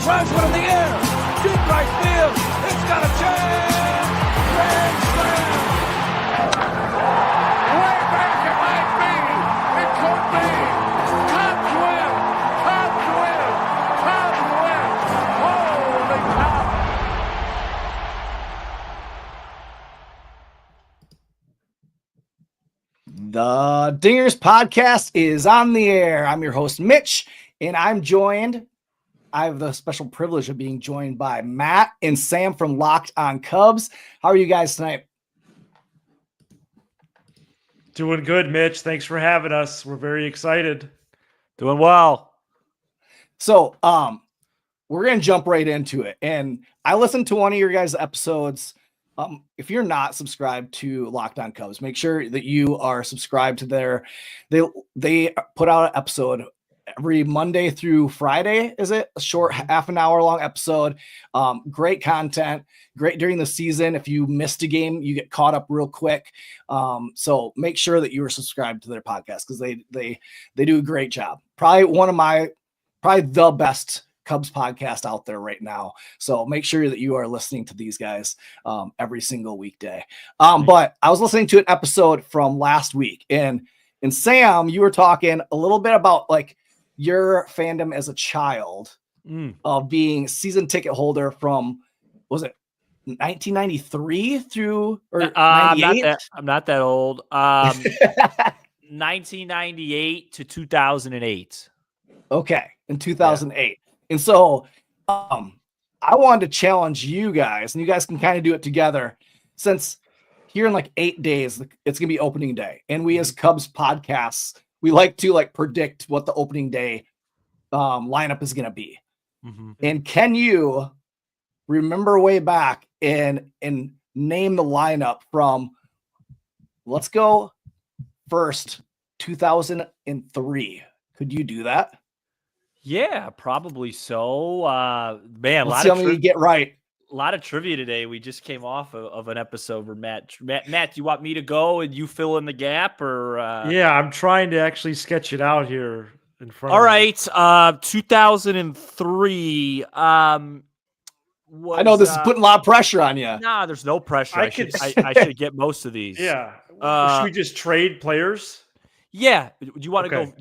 Drives one in the air. Deep right field. It's got a chance. Grand slam. Way back it might be. It could be. Cubs win. Cubs win. Cubs win. Holy cow. The Dingers podcast is on the air. I'm your host, Mitch, and I have the special privilege of being joined by Matt and Sam from Locked on Cubs. How are you guys tonight? Doing good, Mitch. Thanks for having us. We're very excited. Doing well. So, we're going to jump right into it. And I listened to one of your guys' episodes. If you're not subscribed to Locked on Cubs, make sure that you are subscribed to they put out an episode every Monday through Friday. Is it a short half an hour long episode? Great content, great during the season. If you missed a game, you get caught up real quick. So make sure that you are subscribed to their podcast because they do a great job. Probably the best Cubs podcast out there right now. So make sure that you are listening to these guys every single weekday. But I was listening to an episode from last week, and Sam, you were talking a little bit about like your fandom as a child of being season ticket holder from, was it 1993 through or 98? I'm not that old. 1998 to 2008. Okay, in 2008. Yeah. And so I wanted to challenge you guys, and you guys can kind of do it together, since here in like 8 days, it's going to be opening day. And we as Cubs podcasts, we like to predict what the opening day lineup is going to be. Mm-hmm. And can you remember way back and name the lineup from, let's go first, 2003. Could you do that? Yeah, probably so. Man, let's see how many you get right. A lot of trivia today. We just came off of an episode where Matt, do you want me to go and you fill in the gap, or? Yeah, I'm trying to actually sketch it out here in front. All of right, 2003. I know this is putting a lot of pressure on you. Nah, there's no pressure. I should get most of these. Yeah. Should we just trade players? Yeah. Do you want to go?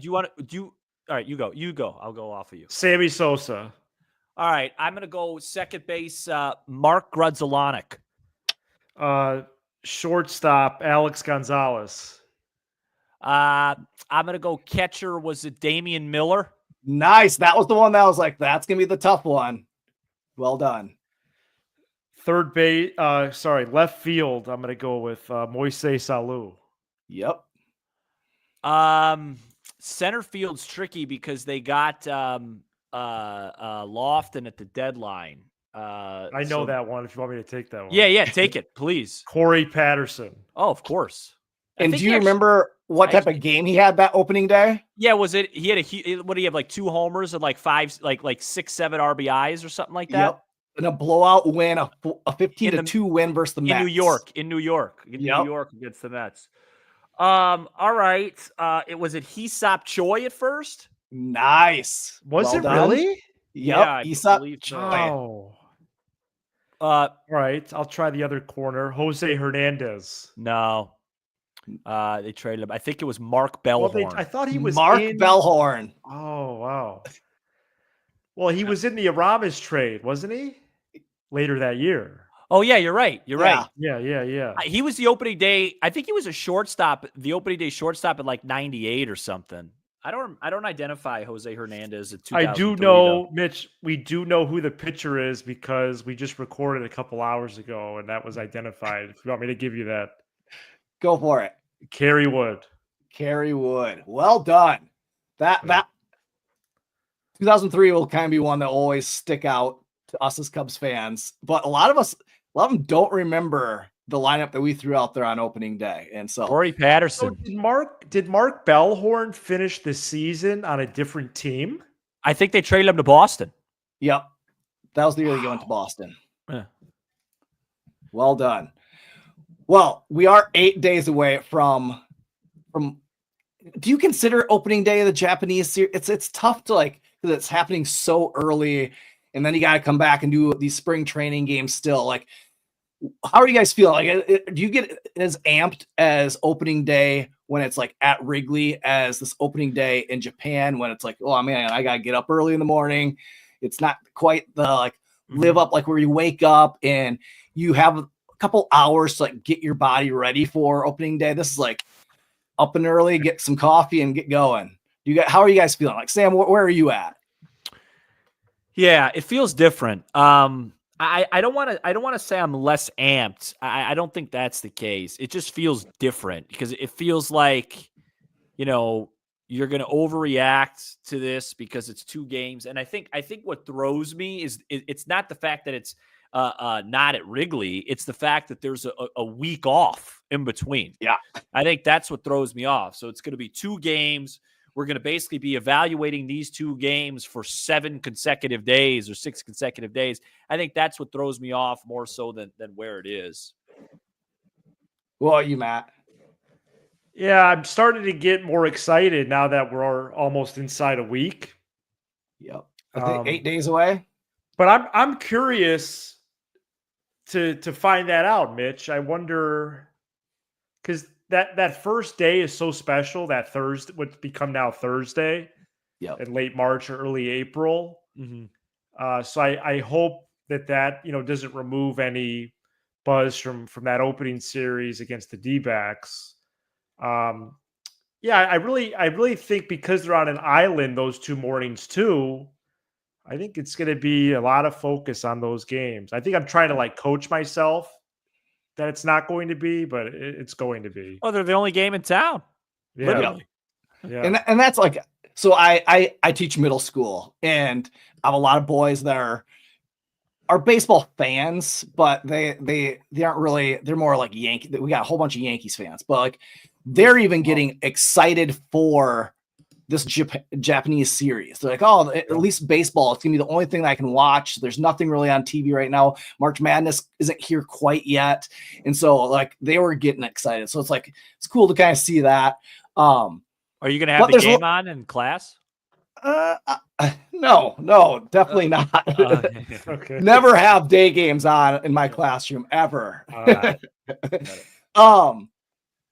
All right, you go. I'll go off of you. Sammy Sosa. All right, I'm going to go second base, Mark Grudzielanek. Shortstop, Alex Gonzalez. I'm going to go catcher. Was it Damian Miller? Nice. That was the one that was like, that's going to be the tough one. Well done. Third base, left field, I'm going to go with Moises Alou. Yep. Center field's tricky because they got Lofton at the deadline. I know that one if you want me to take that one. Yeah, take it, please. Corey Patterson. Oh, of course. And do you remember what type of game he had that opening day? Yeah, was it he had what do you have, like 2 homers and like 6, 7 RBIs or something like that? Yep. And a blowout win, a 15-2 win versus the Mets. In New York against the Mets. All right. It was Hee-Seop Choi at first. Nice. Was it really? Yep. Yeah, Hee-Seop Choi. Oh. All right. I'll try the other corner. Jose Hernandez. No. They traded him. I think it was Mark Bellhorn. Well, I thought he was Bellhorn. Oh, wow. Well, he was in the Aramis trade, wasn't he? Later that year. Oh, yeah, you're right. Right. Yeah. He was the opening day. I think he was a shortstop, the opening day shortstop at like 98 or something. I don't identify Jose Hernandez at 2003. I do know, Mitch, we do know who the pitcher is because we just recorded a couple hours ago and that was identified. If you want me to give you that. Go for it. Kerry Wood. Well done. That 2003 will kind of be one that will always stick out to us as Cubs fans. But a lot of them don't remember the lineup that we threw out there on opening day. And so Corey Patterson. So did Mark Bellhorn finish the season on a different team? I think they traded him to Boston. Yep. That was the year they went to Boston. Yeah. Well done. Well, we are 8 days away from do you consider opening day of the Japanese series? It's tough to because it's happening so early and then you got to come back and do these spring training games still. Like, how are you guys feeling? Like, do you get as amped as opening day when it's like at Wrigley as this opening day in Japan when it's like, oh man, I got to get up early in the morning. It's not quite the like live up like where you wake up and you have a couple hours to like get your body ready for opening day. This is like up and early, get some coffee and get going. How are you guys feeling? Like, Sam, where are you at? Yeah, it feels different. I don't want to say I'm less amped. I don't think that's the case. It just feels different because it feels like, you know, you're going to overreact to this because it's 2 games. And I think what throws me is it's not the fact that it's not at Wrigley. It's the fact that there's a week off in between. Yeah. I think that's what throws me off. So it's going to be 2 games. We're going to basically be evaluating these 2 games for 7 consecutive days or 6 consecutive days. I think that's what throws me off more so than where it is. Well, are you, Matt? Yeah, I'm starting to get more excited now that we're almost inside a week. Yep. I think 8 days away. But I'm curious to find that out, Mitch. I wonder, because that first day is so special, that Thursday, what's become now Thursday, in late March or early April. So I hope that doesn't remove any buzz from that opening series against the D-backs. I really think because they're on an island those 2 mornings too, I think it's going to be a lot of focus on those games. I think I'm trying to like coach myself that it's not going to be, but it's going to be. Oh, they're the only game in town. Yeah. Literally. Yeah. And that's like, so I teach middle school and I have a lot of boys that are baseball fans, but they aren't really, they're more like Yankee. We got a whole bunch of Yankees fans, but like they're even getting excited for this Japanese series. They're like, oh, at least baseball, it's gonna be the only thing that I can watch. There's nothing really on TV right now. March Madness isn't here quite yet. And so like they were getting excited. So it's like, it's cool to kind of see that. Are you going to have the game on in class? No, definitely not. Okay. Never have day games on in my classroom ever.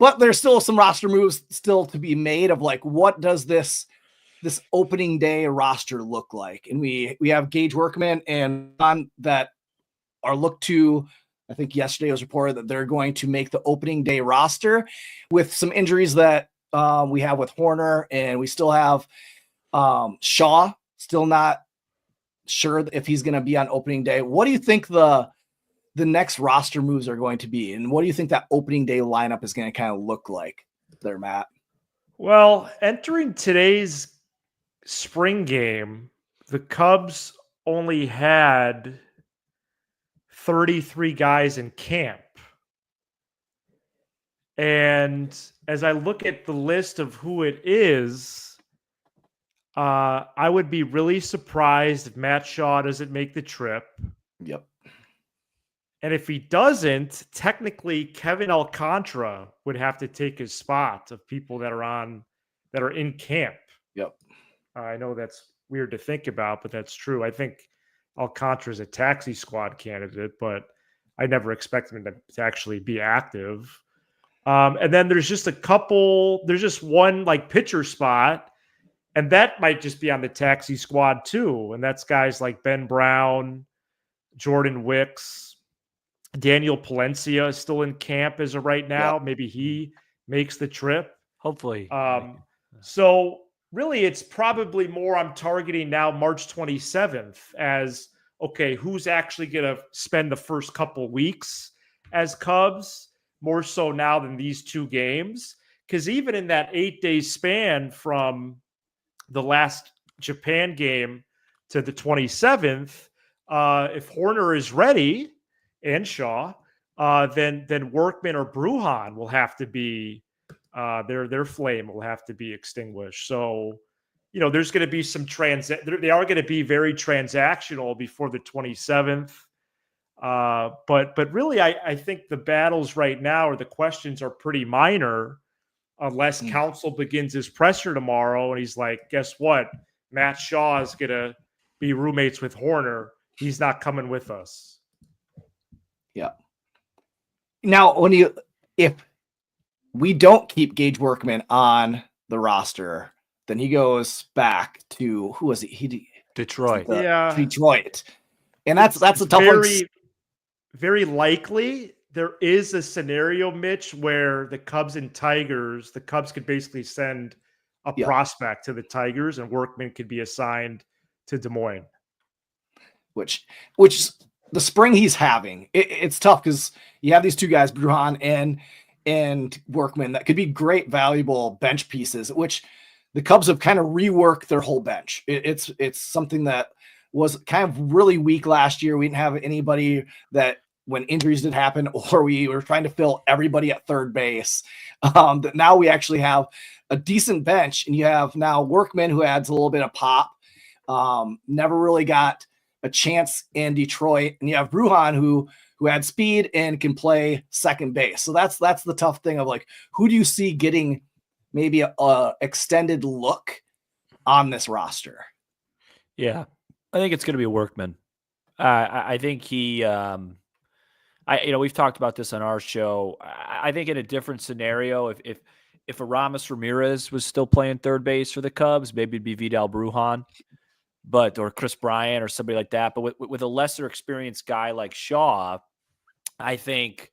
But there's still some roster moves still to be made of like, what does this opening day roster look like? And we have Gage Workman and Ron that are looked to. I think yesterday was reported that they're going to make the opening day roster with some injuries that we have with Horner, and we still have Shaw, still not sure if he's going to be on opening day. What do you think the next roster moves are going to be? And what do you think that opening day lineup is going to kind of look like there, Matt? Well, entering today's spring game, the Cubs only had 33 guys in camp. And as I look at the list of who it is, I would be really surprised if Matt Shaw doesn't make the trip. Yep. And if he doesn't, technically Kevin Alcantara would have to take his spot of people that are in camp. Yep. I know that's weird to think about, but that's true. I think Alcantara is a taxi squad candidate, but I never expected him to actually be active. And then there's just one like pitcher spot, and that might just be on the taxi squad too. And that's guys like Ben Brown, Jordan Wicks, Daniel Palencia is still in camp as of right now. Yep. Maybe he makes the trip. Hopefully. So really it's probably more I'm targeting now March 27th as, okay, who's actually going to spend the first couple weeks as Cubs, more so now than these 2 games. Because even in that 8-day span from the last Japan game to the 27th, if Horner is ready and Shaw, then Workman or Brujan will have to be their flame will have to be extinguished. So, there's going to be some they are going to be very transactional before the 27th. But really, I think the battles right now or the questions are pretty minor, unless Counsell begins his presser tomorrow and he's like, guess what? Matt Shaw is going to be roommates with Horner. He's not coming with us. Yeah. Now, if we don't keep Gage Workman on the roster, then he goes back to who was he? Detroit. Detroit. And that's a tough one. Very likely there is a scenario, Mitch, where the Cubs could basically send a prospect to the Tigers and Workman could be assigned to Des Moines. Which the spring he's having, it's tough because you have these two guys, Bruhan and Workman, that could be great, valuable bench pieces, which the Cubs have kind of reworked their whole bench. It's something that was kind of really weak last year. We didn't have anybody that when injuries did happen, or we were trying to fill everybody at third base. That now we actually have a decent bench, and you have now Workman, who adds a little bit of pop. Never really got a chance in Detroit, and you have Bruhan, who had speed and can play second base. So that's the tough thing of like, who do you see getting maybe a extended look on this roster? Yeah, I think it's going to be a Workman. I think he, we've talked about this on our show. I think in a different scenario, if Aramis Ramirez was still playing third base for the Cubs, maybe it'd be Vidal Brujan, or Chris Bryant or somebody like that. But with a lesser experienced guy like Shaw, I think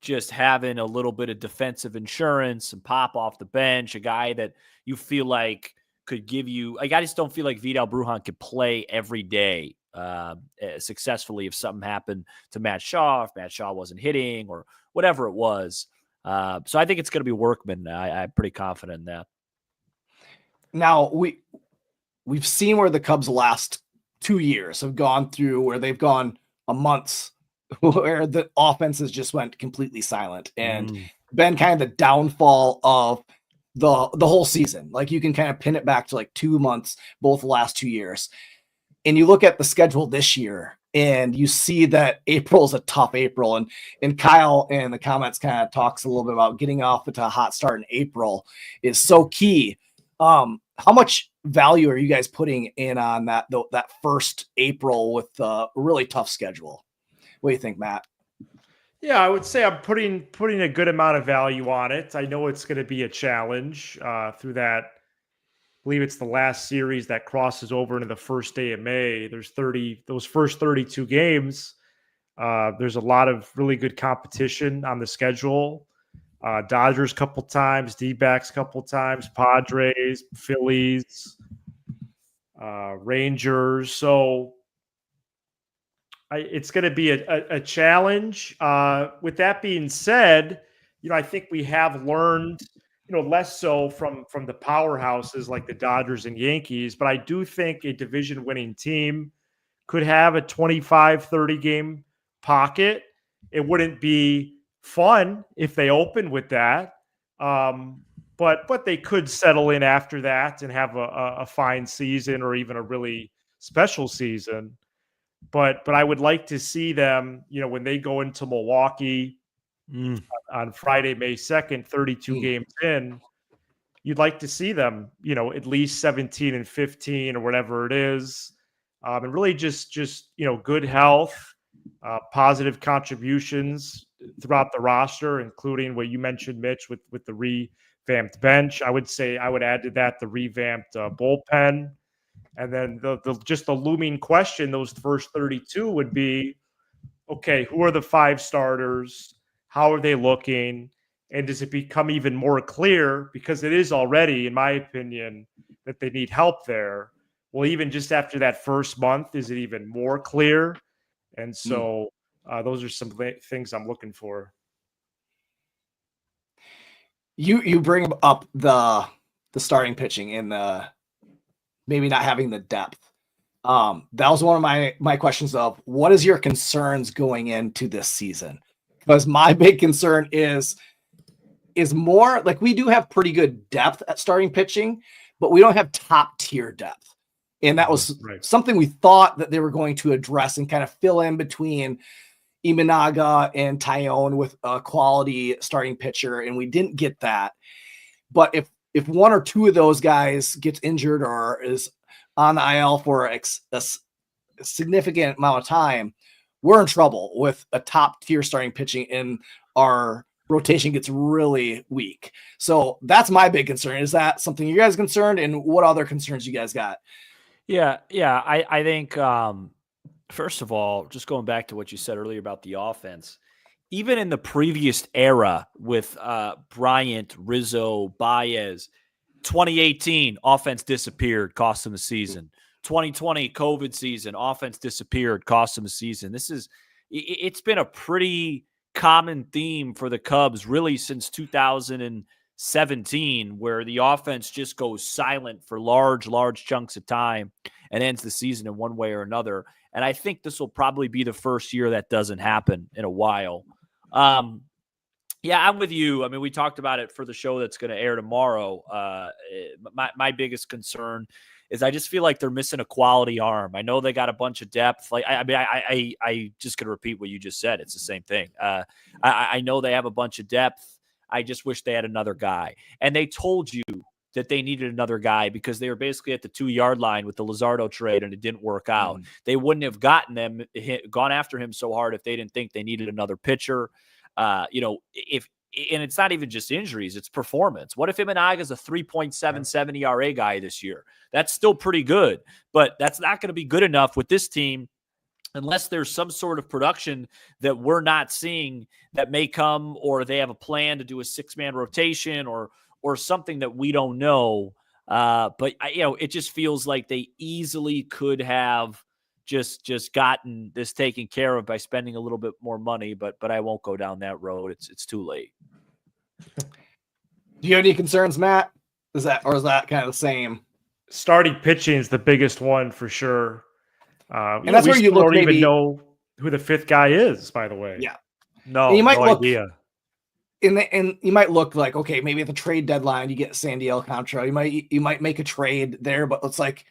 just having a little bit of defensive insurance and pop off the bench, a guy that you feel like could give you, like, I just don't feel like Vidal Brujan could play every day successfully if something happened to Matt Shaw, if Matt Shaw wasn't hitting or whatever it was. So I think it's going to be Workman. I'm pretty confident in that. Now we've seen where the Cubs last 2 years have gone through, where they've gone a month where the offenses just went completely silent and been kind of the downfall of the whole season. Like, you can kind of pin it back to like 2 months, both the last 2 years. And you look at the schedule this year and you see that April's a tough April. And Kyle in the comments kind of talks a little bit about getting off to a hot start in April is so key. How much value are you guys putting in on that first April with a really tough schedule? What do you think, Matt? Yeah, I would say I'm putting a good amount of value on it. I know it's going to be a challenge through that. I believe it's the last series that crosses over into the first day of May. There's those first 32 games. There's a lot of really good competition on the schedule. Dodgers a couple times, D-backs a couple times, Padres, Phillies, Rangers. So it's going to be a challenge. With that being said, I think we have learned, less so from the powerhouses like the Dodgers and Yankees, but I do think a division winning team could have a 25, 30 game pocket. It wouldn't be fun if they opened with that. But they could settle in after that and have a fine season or even a really special season. But I would like to see them, when they go into Milwaukee on Friday, May 2nd, 32 games in, you'd like to see them, at least 17 and 15 or whatever it is. And really just good health, positive contributions throughout the roster, including what you mentioned, Mitch, with the revamped bench. I would say I would add to that the revamped bullpen. And then the looming question, those first 32 would be, okay, who are the 5 starters? How are they looking? And does it become even more clear, because it is already, in my opinion, that they need help there? Well, even just after that first month, is it even more clear? And so those are some things I'm looking for. You bring up the starting pitching and the maybe not having the depth. That was one of my questions of what is your concerns going into this season? Because my big concern is more like, we do have pretty good depth at starting pitching, but we don't have top tier depth. And that was something we thought that they were going to address and kind of fill in between Imanaga and Tyone with a quality starting pitcher. And we didn't get that. But if one or two of those guys gets injured or is on the IL for significant amount of time, we're in trouble with a top tier starting pitching and our rotation gets really weak. So that's my big concern. Is that something you guys concerned, and what other concerns you guys got? Yeah. I think, first of all, just going back to what you said earlier about the offense, even in the previous era with Bryant, Rizzo, Baez, 2018, offense disappeared, cost them the season. 2020, COVID season, offense disappeared, cost them the season. It's been a pretty common theme for the Cubs really since 2017, where the offense just goes silent for large chunks of time and ends the season in one way or another. And I think this will probably be the first year that doesn't happen in a while. Yeah, I'm with you. I mean, we talked about it for the show that's going to air tomorrow. My biggest concern is I just feel like they're missing a quality arm. I know they got a bunch of depth. Like, I just could repeat what you just said. It's the same thing. I know they have a bunch of depth. I just wish they had another guy. And they told you that they needed another guy because they were basically at the 2-yard line with the Luzardo trade and it didn't work out. They wouldn't have gone after him so hard if they didn't think they needed another pitcher. And it's not even just injuries, it's performance. What if Imanaga's a 3.77 ERA guy this year? That's still pretty good, but that's not going to be good enough with this team unless there's some sort of production that we're not seeing that may come, or they have a plan to do a 6-man rotation or something that we don't know. But it just feels like they easily could have just gotten this taken care of by spending a little bit more money, but I won't go down that road. It's too late. Do you have any concerns, Matt? Is that kind of the same? Starting pitching is the biggest one for sure. And that's where you look. Don't even know who the 5th guy is, by the way. Yeah, no, and you might no look, idea. And you might look like, okay, maybe at the trade deadline you get Sandy Alcantara. You might make a trade there, but it's like,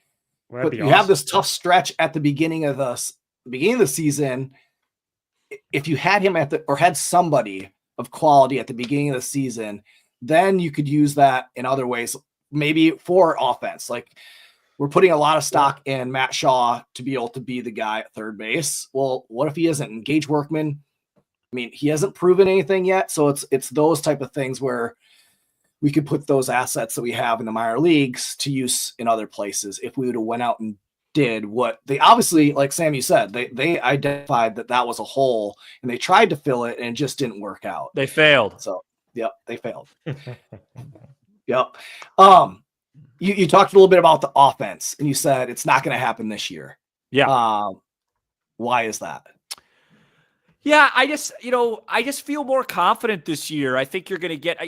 but you have this tough stretch at the beginning of the season. If you had him had somebody of quality at the beginning of the season, then you could use that in other ways, maybe for offense. Like, we're putting a lot of stock in Matt Shaw to be able to be the guy at third base. Well, what if he isn't? Engage Workman, I mean, he hasn't proven anything yet. So it's those type of things where we could put those assets that we have in the minor leagues to use in other places. If we would have went out and did what they obviously, like Sammy said, they identified that was a hole and they tried to fill it and it just didn't work out. They failed. So, yep, they failed. Yep. You talked a little bit about the offense and you said it's not going to happen this year. Yeah. Why is that? Yeah, I just feel more confident this year. I think you're going to get,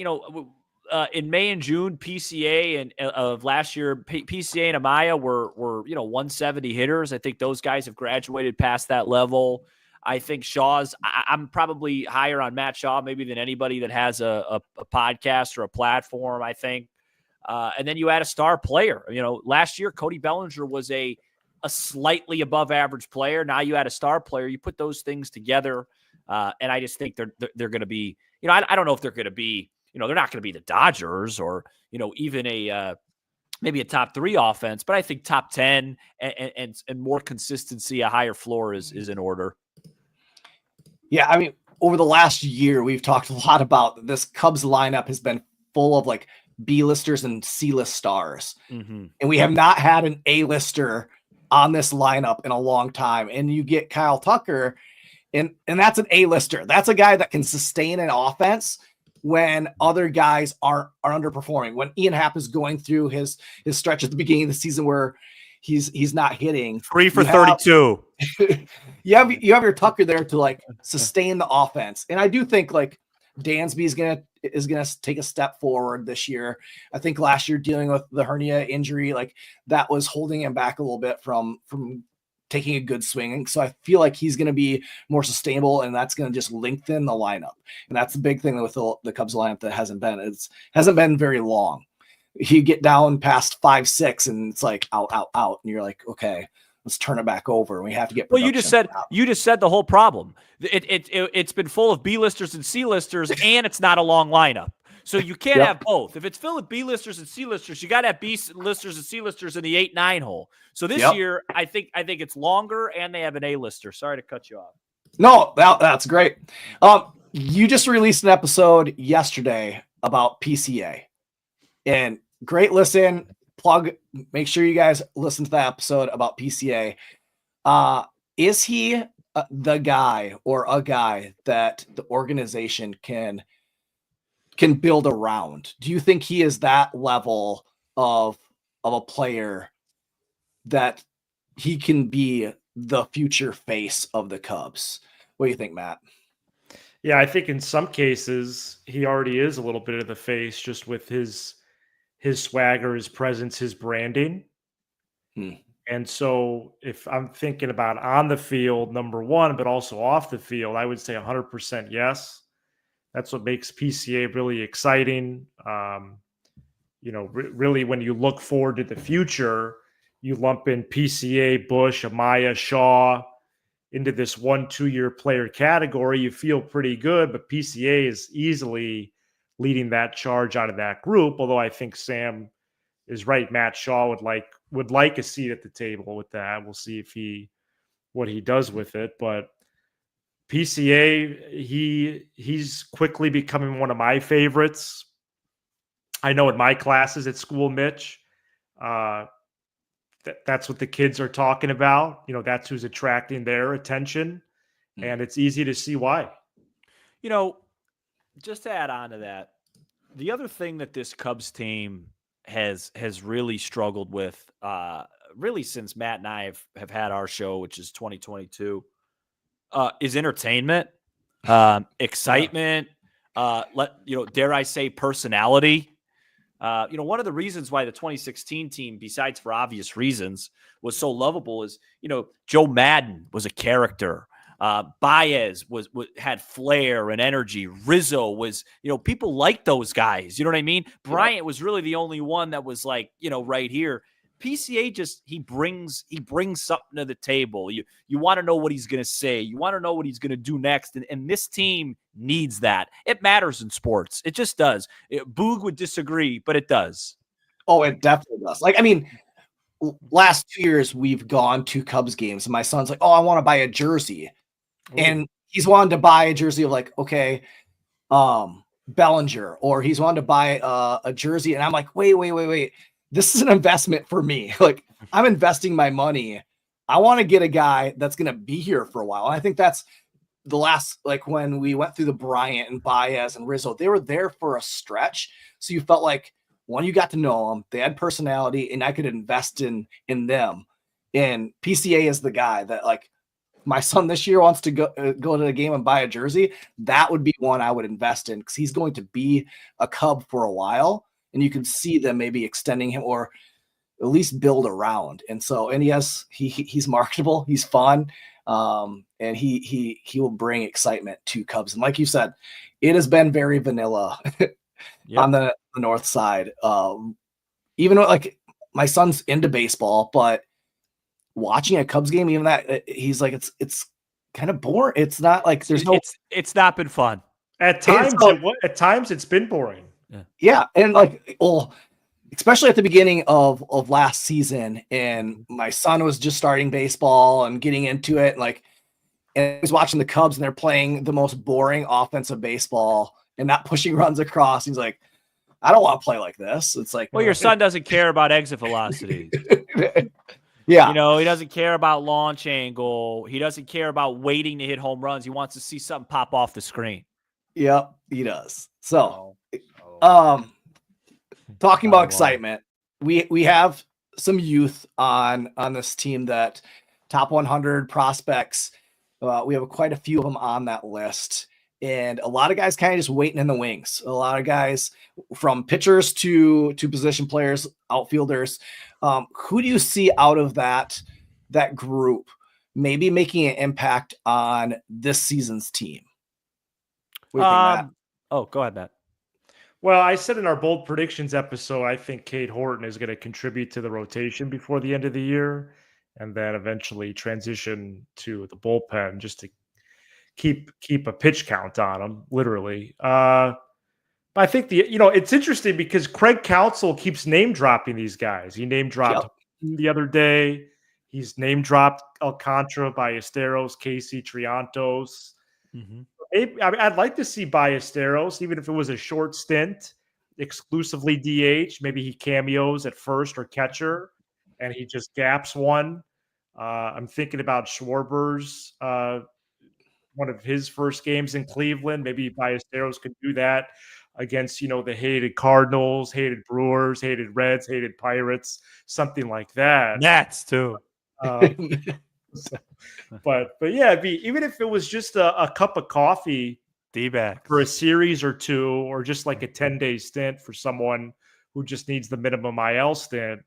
in May and June, PCA and of last year, PCA and Amaya were 170 hitters. I think those guys have graduated past that level. I think I'm probably higher on Matt Shaw maybe than anybody that has a podcast or a platform, I think. And then you add a star player. Last year, Cody Bellinger was a slightly above average player. Now you add a star player. You put those things together, and I just think they're going to be. I don't know if they're going to be. They're not going to be the Dodgers or even maybe a top 3 offense, but I think top 10 and more consistency, a higher floor is in order. Yeah, I mean, over the last year, we've talked a lot about this Cubs lineup has been full of like B-listers and C-list stars, and we have not had an A-lister on this lineup in a long time. And you get Kyle Tucker, and that's an A-lister. That's a guy that can sustain an offense when other guys are underperforming. When Ian Happ is going through his stretch at the beginning of the season where he's not hitting 3 for 32. You have your Tucker there to like sustain the offense. And I do think like Dansby is gonna take a step forward this year. I think last year dealing with the hernia injury, like that was holding him back a little bit from taking a good swing. So I feel like he's going to be more sustainable, and that's going to just lengthen the lineup. And that's the big thing with the Cubs lineup that hasn't been very long. You get down past 5-6 and it's like out. And you're like, okay, let's turn it back over. We have to get, well, you just said the whole problem. It's been full of B-listers and C-listers and it's not a long lineup. So you can't Yep. have both. If it's filled with B listers and C listers, you got to have B listers and C listers in the 8-9 hole. So this Yep. year, I think it's longer, and they have an A lister. Sorry to cut you off. No, that's great. You just released an episode yesterday about PCA, and great listen. Plug. Make sure you guys listen to that episode about PCA. Is he the guy or a guy that the organization can build around? Do you think he is that level of a player that he can be the future face of the Cubs? What do you think, Matt? Yeah, I think in some cases he already is a little bit of the face, just with his swagger, his presence, his branding. And so if I'm thinking about on the field, number one, but also off the field, I would say 100% yes. That's what makes PCA really exciting. Really, when you look forward to the future, you lump in PCA, Bush, Amaya, Shaw into this 1-2 year player category. You feel pretty good, but PCA is easily leading that charge out of that group. Although I think Sam is right. Matt Shaw would like a seat at the table with that. We'll see what he does with it. But PCA, he's quickly becoming one of my favorites. I know in my classes at school, Mitch, that's what the kids are talking about. That's who's attracting their attention, and it's easy to see why. Just to add on to that, the other thing that this Cubs team has really struggled with, really since Matt and I have had our show, which is 2022, is entertainment, excitement, dare I say, personality. One of the reasons why the 2016 team, besides for obvious reasons, was so lovable is, Joe Madden was a character. Baez had flair and energy. Rizzo was, people liked those guys. You know what I mean? Bryant was really the only one that was like, right here. PCA just he brings something to the table. You want to know what he's going to say. You want to know what he's going to do next. And this team needs that. It matters in sports. It just does. Boog would disagree, but it does. Oh, it definitely does. Last 2 years we've gone to Cubs games, and my son's like, "Oh, I want to buy a jersey," and he's wanted to buy a jersey of Bellinger, or he's wanted to buy a jersey, and I'm like, wait. This is an investment for me. I'm investing my money. I want to get a guy that's going to be here for a while. And I think that's the last, when we went through the Bryant and Baez and Rizzo, they were there for a stretch. So you felt like, one, you got to know them, they had personality, and I could invest in them. And PCA is the guy that, my son this year wants to go to the game and buy a jersey. That would be one I would invest in, because he's going to be a Cub for a while. And you can see them maybe extending him, or at least build around. And so, and he's marketable, he's fun, and he will bring excitement to Cubs. And like you said, it has been very vanilla on the north side. Even though my son's into baseball, but watching a Cubs game, even that, he's like, it's kind of boring. It's not like there's no. It's not been fun. At times, it's been boring. Yeah, and especially at the beginning of last season, and my son was just starting baseball and getting into it, and he was watching the Cubs, and they're playing the most boring offensive baseball and not pushing runs across. He's like, I don't want to play like this. It's like, well, your son doesn't care about exit velocity. Yeah, he doesn't care about launch angle. He doesn't care about waiting to hit home runs. He wants to see something pop off the screen. Yep, he does. So, talking about excitement, we have some youth on this team, that top 100 prospects. We have quite a few of them on that list, and a lot of guys kind of just waiting in the wings. A lot of guys, from pitchers to position players, outfielders. Who do you see out of that group maybe making an impact on this season's team? What do you think, Matt? Oh, go ahead, Matt. Well, I said in our bold predictions episode, I think Cade Horton is going to contribute to the rotation before the end of the year, and then eventually transition to the bullpen, just to keep a pitch count on him, literally. But I think it's interesting because Craig Counsell keeps name dropping these guys. He name dropped the other day. He's name dropped Alcantara, Ballesteros, Casey, Triantos. Mm-hmm. I'd like to see Ballesteros, even if it was a short stint, exclusively DH. Maybe he cameos at first or catcher, and he just gaps one. I'm thinking about Schwarber's one of his first games in Cleveland. Maybe Ballesteros could do that against, the hated Cardinals, hated Brewers, hated Reds, hated Pirates, something like that. Nats too. But yeah, even if it was just a cup of coffee D-backs for a series or two, or just like a 10-day stint for someone who just needs the minimum IL stint,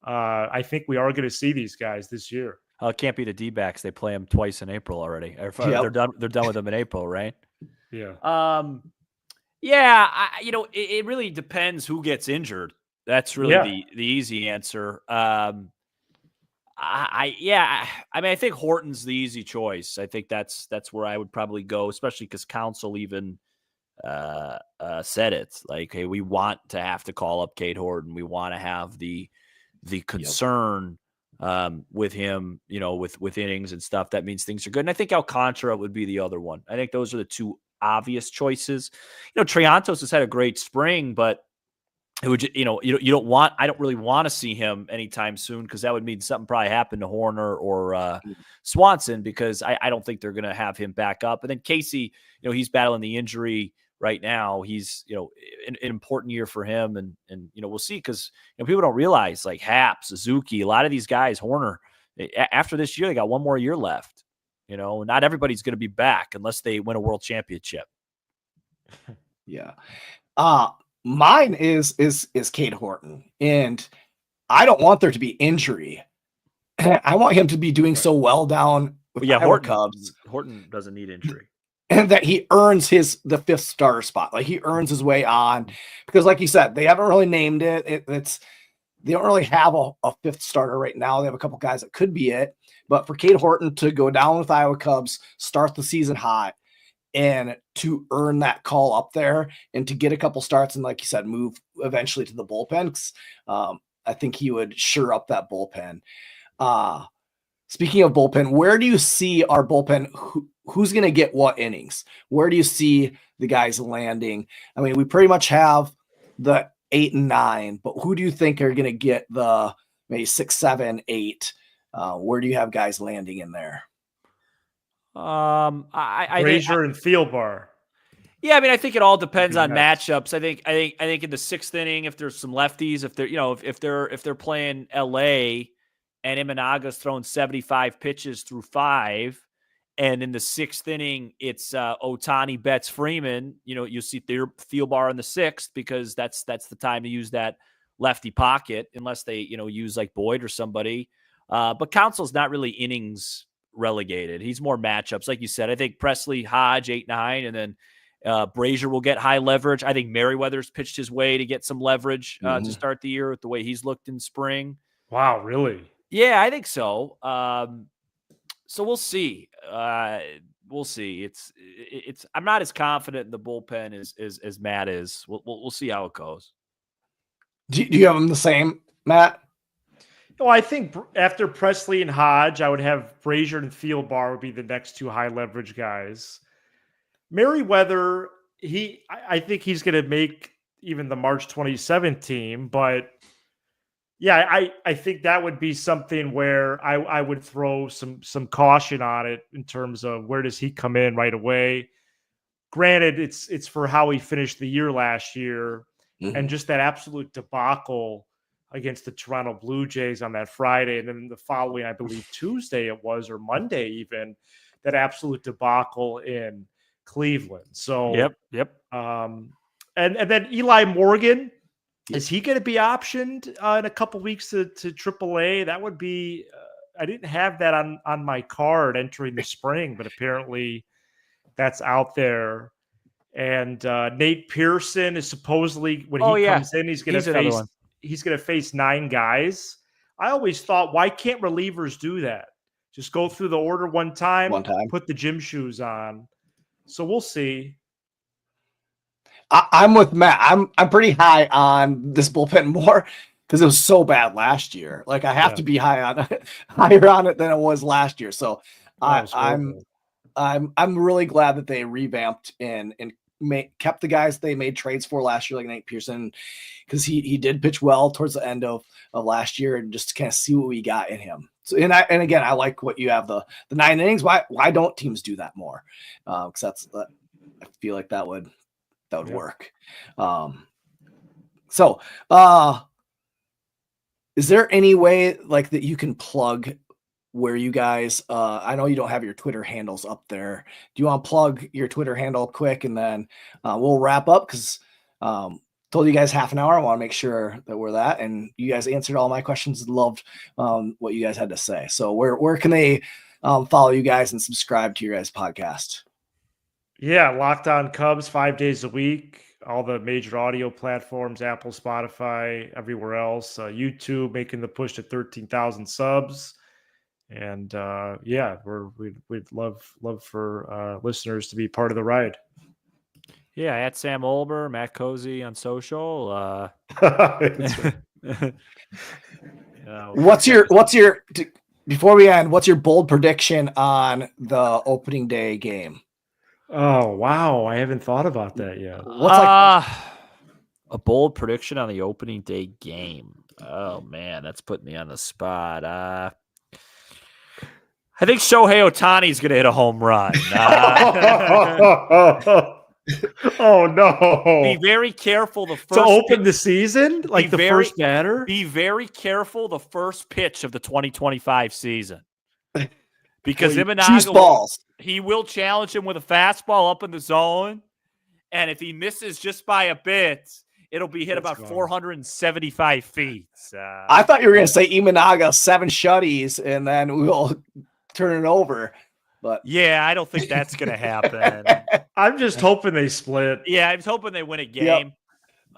I think we are going to see these guys this year. It can't be the D-backs. They play them twice in April already. They're done with them in April, right? Yeah. Yeah. It really depends who gets injured. That's really the easy answer. I think Horton's the easy choice. I think that's where I would probably go, especially because Counsell even said it. Like, hey, we want to have to call up Cade Horton. We want to have the concern with him, with innings and stuff. That means things are good. And I think Alcantara would be the other one. I think those are the two obvious choices. Triantos has had a great spring, but it would, I don't really want to see him anytime soon, because that would mean something probably happened to Horner or Swanson, because I don't think they're going to have him back up. And then Casey, he's battling the injury right now. He's, an important year for him. And we'll see, because, people don't realize, like Happ, Suzuki, a lot of these guys, Horner, after this year, they got one more year left. Not everybody's going to be back unless they win a world championship. Yeah. Mine is Cade Horton, and I don't want there to be injury. I want him to be doing so well down with Iowa Cubs. Horton doesn't need injury, and that he earns the fifth starter spot. Like, he earns his way on, because, like you said, they haven't really named it. They don't really have a fifth starter right now. They have a couple guys that could be it, but for Cade Horton to go down with Iowa Cubs, start the season hot, and to earn that call up there, and to get a couple starts, and like you said, move eventually to the bullpen. I think he would sure up that bullpen. Speaking of bullpen, where do you see our bullpen? Who's going to get what innings? Where do you see the guys landing? I mean, we pretty much have the 8 and 9, but who do you think are going to get the maybe 6, 7, 8? Where do you have guys landing in there? Brazier and Thielbar. Yeah, I mean, I think it all depends on matchups. I think in the 6th inning, if there's some lefties, if they're if they're playing LA and Imanaga's thrown 75 pitches through 5, and in the 6th inning it's Ohtani, Betts, Freeman, you see Thielbar in the 6th, because that's the time to use that lefty pocket, unless they use like Boyd or somebody. But Counsell's not really innings relegated. He's more matchups. Like you said, I think Presley, Hodge, 8, 9, and then Brazier will get high leverage. I think Merriweather's pitched his way to get some leverage to start the year with the way he's looked in spring. Wow, really? Yeah, I think so. So we'll see. We'll see. It's. I'm not as confident in the bullpen as Matt is. We'll see how it goes. Do you have them the same, Matt? No, I think after Presley and Hodge, I would have Brazier and Thielbar would be the next 2 high leverage guys. Merriweather, I think he's going to make even the March 27th team, but yeah, I think that would be something where I would throw some caution on it in terms of where does he come in right away. Granted, it's for how he finished the year last year, and just that absolute debacle against the Toronto Blue Jays on that Friday, and then the following, I believe Tuesday it was, or Monday even, that absolute debacle in Cleveland. So yep. And then Eli Morgan, is he going to be optioned in a couple weeks to AAA? That would be. I didn't have that on my card entering the spring, but apparently that's out there. And Nate Pearson is supposedly, when he comes in, he's going to face 9 guys. I always thought, why can't relievers do that? Just go through the order one time, put the gym shoes on. So we'll see. I'm with Matt. I'm pretty high on this bullpen more because it was so bad last year. Like I have to be higher on it than it was last year. So I'm really glad that they revamped and kept the guys they made trades for last year, like Nate Pearson, because he did pitch well towards the end of last year, and just to kind of see what we got in him. So and again, I like what you have the 9 innings. Why don't teams do that more? Because I feel like that would work. So is there any way like that you can plug where you guys I know you don't have your Twitter handles up there. Do you want to plug your Twitter handle quick, and then we'll wrap up? Because told you guys half an hour. I want to make sure that we're that, and you guys answered all my questions. Loved what you guys had to say. So where can they follow you guys and subscribe to your guys' podcast? Yeah, Locked On Cubs 5 days a week. All the major audio platforms, Apple, Spotify, everywhere else. YouTube making the push to 13,000 subs. And we'd love for listeners to be part of the ride. Yeah, at Sam Olber, Matt Cozy on social. What's your before we end? What's your bold prediction on the opening day game? Oh wow, I haven't thought about that yet. What's a bold prediction on the opening day game? Oh man, that's putting me on the spot. I think Shohei Ohtani is going to hit a home run. Oh no! Be very careful the first to open the season, like the first batter. Be very careful the first pitch of the 2025 season, because Imanaga he will challenge him with a fastball up in the zone, and if he misses just by a bit, it'll be hit about 475 feet. I thought you were going to say Imanaga 7 shutties, and then we'll turn it over. But yeah, I don't think that's going to happen. I'm just hoping they split. Yeah, I'm hoping they win a game. Yep.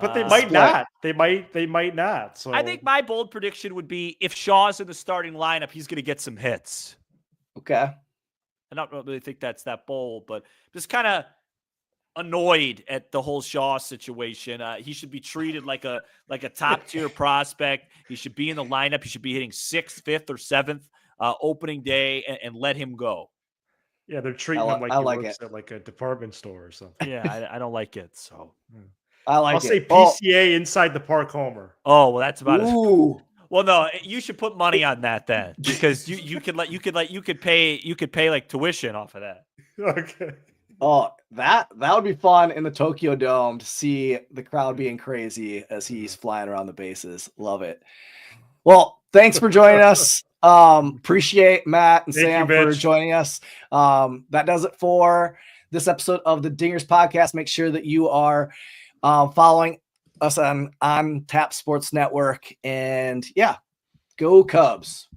But they might not. They might not. So I think my bold prediction would be if Shaw's in the starting lineup, he's going to get some hits. Okay. I don't really think that's that bold, but just kind of annoyed at the whole Shaw situation. He should be treated like a top tier prospect. He should be in the lineup. He should be hitting 6th, 5th, or 7th opening day, and let him go. Yeah, they're treating him like he works at like a department store or something. Yeah, I don't like it. So I'll say PCA inside the park homer. Oh well, that's about it. Well, no, you should put money on that then, because you could pay like tuition off of that. Okay. Oh, that would be fun in the Tokyo Dome to see the crowd being crazy as he's flying around the bases. Love it. Well, thanks for joining us. Appreciate Matt and Sam for joining us. That does it for this episode of the Dingers podcast. Make sure that you are following us on Tap Sports Network, and yeah, go Cubs.